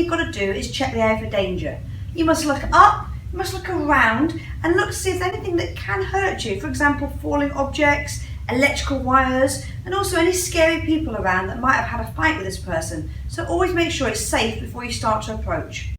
you've got to do is check the air for danger. You must look up, you must look around and look to see if there's anything that can hurt you. For example, falling objects, electrical wires, and also any scary people around that might have had a fight with this person. So always make sure it's safe before you start to approach.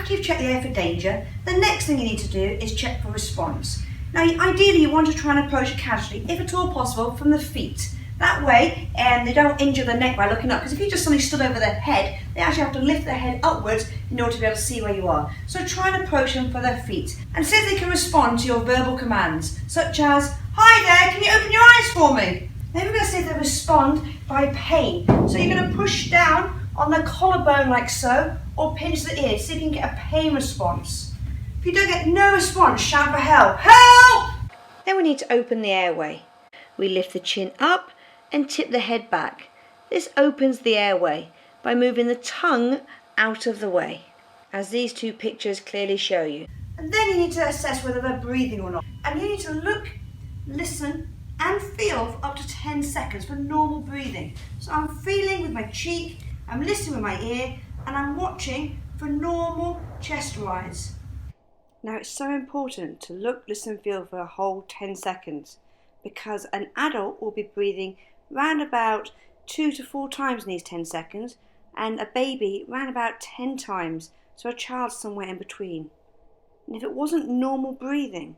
After you've checked the air for danger, the next thing you need to do is check for response. Now, ideally you want to try and approach a casualty, if at all possible, from the feet. That way they don't injure the neck by looking up, because if you just suddenly stood over their head, they actually have to lift their head upwards in order to be able to see where you are. So try and approach them for their feet and see if they can respond to your verbal commands, such as, "Hi there, can you open your eyes for me?" Then we're going to see if they respond by pain. So you're going to push down on the collarbone like so, or pinch the ear, see if you can get a pain response. If you don't get no response, shout for help. Help! Then we need to open the airway. We lift the chin up and tip the head back. This opens the airway by moving the tongue out of the way, as these two pictures clearly show you. And then you need to assess whether they're breathing or not. And you need to look, listen and feel for up to 10 seconds for normal breathing. So I'm feeling with my cheek, I'm listening with my ear, and I'm watching for normal chest rise. Now it's so important to look, listen and feel for a whole 10 seconds, because an adult will be breathing round about 2 to 4 times in these 10 seconds, and a baby round about 10 times, so a child somewhere in between. And if it wasn't normal breathing,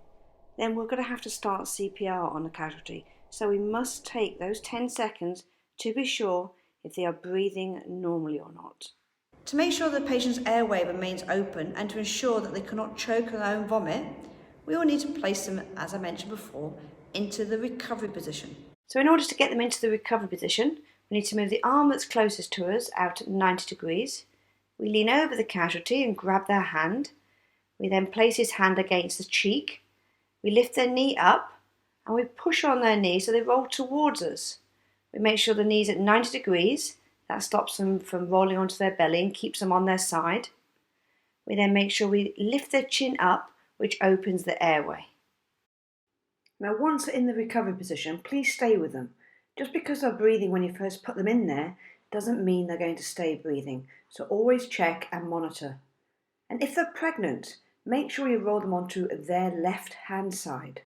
then we're going to have to start CPR on a casualty. So we must take those 10 seconds to be sure if they are breathing normally or not. To make sure the patient's airway remains open and to ensure that they cannot choke on their own vomit, we will need to place them, as I mentioned before, into the recovery position. So in order to get them into the recovery position, we need to move the arm that's closest to us out at 90 degrees. We lean over the casualty and grab their hand. We then place his hand against the cheek. We lift their knee up and we push on their knee so they roll towards us. We make sure the knee's at 90 degrees. That stops them from rolling onto their belly and keeps them on their side. We then make sure we lift their chin up, which opens the airway. Now, once they're in the recovery position, please stay with them. Just because they're breathing when you first put them in there doesn't mean they're going to stay breathing. So always check and monitor. And if they're pregnant, make sure you roll them onto their left hand side.